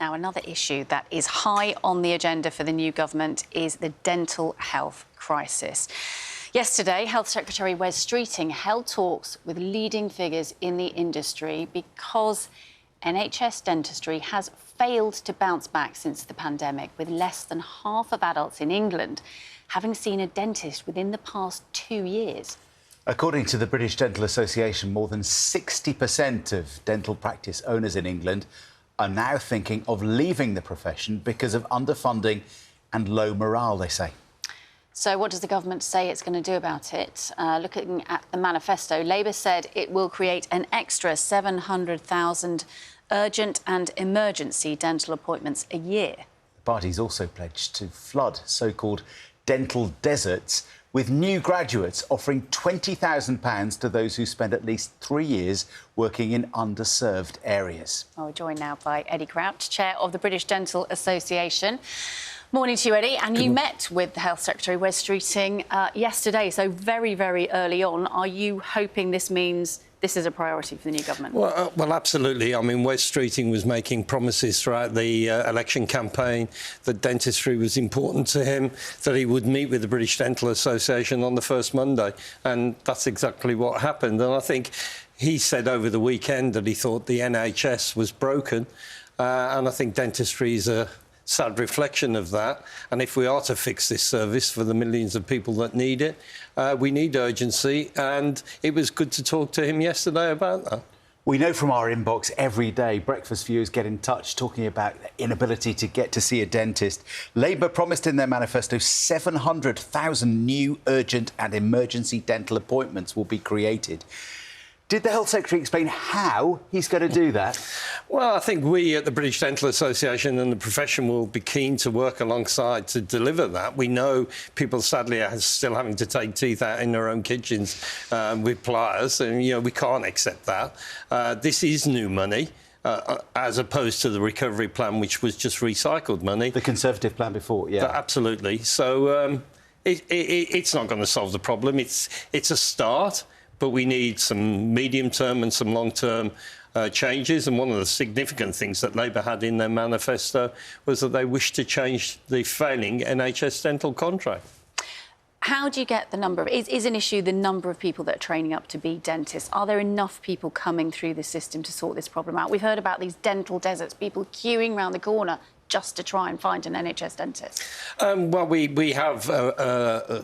Now, another issue that is high on the agenda for the new government is the dental health crisis. Yesterday, Health Secretary Wes Streeting held talks with leading figures in the industry because NHS dentistry has failed to bounce back since the pandemic, with less than half of adults in England having seen a dentist within the past 2 years. According to the British Dental Association, more than 60% of dental practice owners in England are now thinking of leaving the profession because of underfunding and low morale, they say. So what does the government say it's going to do about it? Looking at the manifesto, Labour said it will create an extra 700,000 urgent and emergency dental appointments a year. The party's also pledged to flood so-called dental deserts with new graduates, offering £20,000 to those who spend at least 3 years working in underserved areas. We're joined now by Eddie Crouch, Chair of the British Dental Association. Morning to you, Eddie. And you met with the Health Secretary, Wes Streeting, yesterday, so very, very early on. Are you hoping this means this is a priority for the new government? Well, absolutely. I mean, Wes Streeting was making promises throughout the election campaign that dentistry was important to him, that he would meet with the British Dental Association on the first Monday. And that's exactly what happened. And I think he said over the weekend that he thought the NHS was broken. And I think dentistry is a sad reflection of that. And if we are to fix this service for the millions of people that need it, we need urgency. And it was good to talk to him yesterday about that. We know from our inbox every day, breakfast viewers get in touch talking about the inability to get to see a dentist. Labour promised in their manifesto 700,000 new urgent and emergency dental appointments will be created. Did the Health Secretary explain how he's going to do that? Well, I think we at the British Dental Association and the profession will be keen to work alongside to deliver that. We know people sadly are still having to take teeth out in their own kitchens with pliers, and we can't accept that. This is new money. As opposed to the recovery plan, which was just recycled money. The Conservative plan before, yeah. Absolutely. So it's not going to solve the problem. It's a start. But we need some medium-term and some long-term changes. And one of the significant things that Labour had in their manifesto was that they wished to change the failing NHS dental contract. How do you get the number? Is an issue the number of people that are training up to be dentists? Are there enough people coming through the system to sort this problem out? We've heard about these dental deserts, people queuing around the corner just to try and find an NHS dentist? Well, we have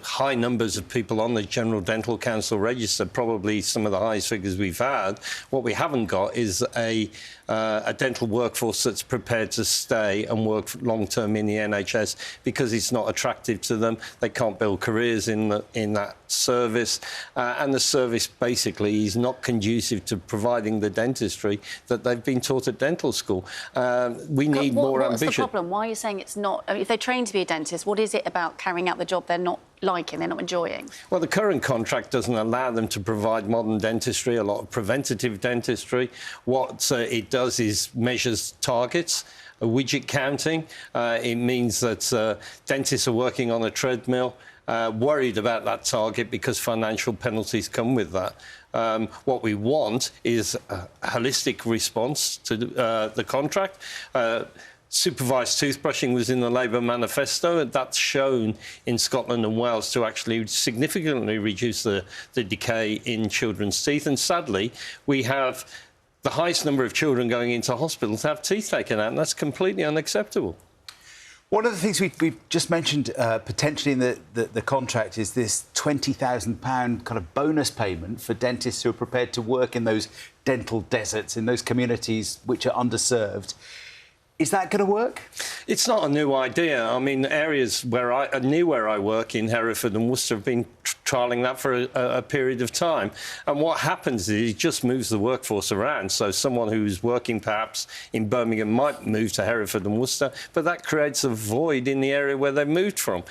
high numbers of people on the General Dental Council register, probably some of the highest figures we've had. What we haven't got is a dental workforce that's prepared to stay and work long-term in the NHS because it's not attractive to them. They can't build careers in that service. And the service basically is not conducive to providing the dentistry that they've been taught at dental school. We need more ambition. What's the problem? Why are you saying it's not? I mean, if they're trained to be a dentist, what is it about carrying out the job they're not liking, they're not enjoying? Well, the current contract doesn't allow them to provide modern dentistry, a lot of preventative dentistry. What it does is measures targets, widget counting. It means that dentists are working on a treadmill, worried about that target because financial penalties come with that. What we want is a holistic response to the contract. Supervised toothbrushing was in the Labour manifesto, and that's shown in Scotland and Wales to actually significantly reduce the decay in children's teeth. And sadly, we have the highest number of children going into hospital to have teeth taken out, and that's completely unacceptable. One of the things we've just mentioned potentially in the contract is this £20,000 kind of bonus payment for dentists who are prepared to work in those dental deserts, in those communities which are underserved. Is that going to work? It's not a new idea. I mean, areas where I work in Hereford and Worcester have been trialling that for a period of time. And what happens is it just moves the workforce around. So someone who's working perhaps in Birmingham might move to Hereford and Worcester, but that creates a void in the area where they moved from.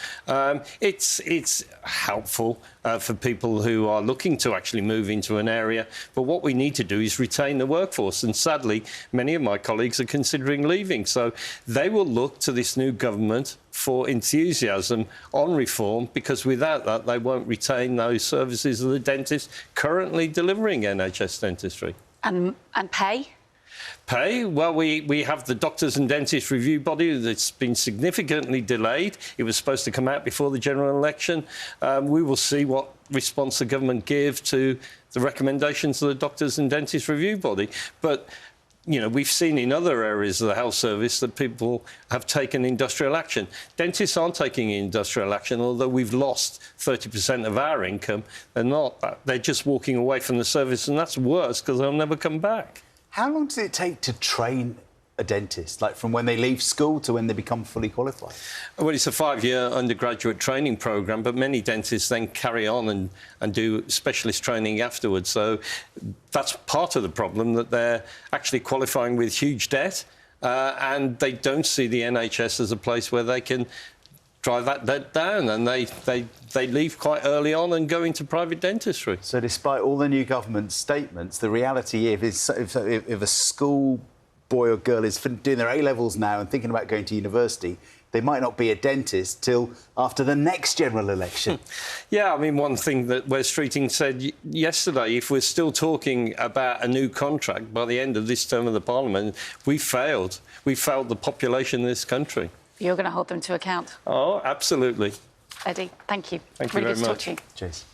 It's helpful for people who are looking to actually move into an area. But what we need to do is retain the workforce. And sadly, many of my colleagues are considering leaving. So they will look to this new government for enthusiasm on reform, because without that, they won't retain those services of the dentists currently delivering NHS dentistry. And pay? Pay? Well, we have the Doctors and Dentists Review Body that's been significantly delayed. It was supposed to come out before the general election. We will see what response the government give to the recommendations of the Doctors and Dentists Review Body. But you know, we've seen in other areas of the health service that people have taken industrial action. Dentists aren't taking industrial action, although we've lost 30% of our income. They're not. They're just walking away from the service, and that's worse because they'll never come back. How long does it take to train a dentist, like from when they leave school to when they become fully qualified? Well, it's a 5-year undergraduate training programme, but many dentists then carry on and do specialist training afterwards. So that's part of the problem, that they're actually qualifying with huge debt and they don't see the NHS as a place where they can drive that debt down, and they leave quite early on and go into private dentistry. So despite all the new government statements, the reality is if a school boy or girl is doing their A-levels now and thinking about going to university, they might not be a dentist till after the next general election. Yeah, I mean, one thing that Wes Streeting said yesterday, if we're still talking about a new contract by the end of this term of the Parliament, we failed. We failed the population in this country. You're going to hold them to account? Oh, absolutely. Eddie, thank you. Thank you really very good to much. talk to you. Cheers.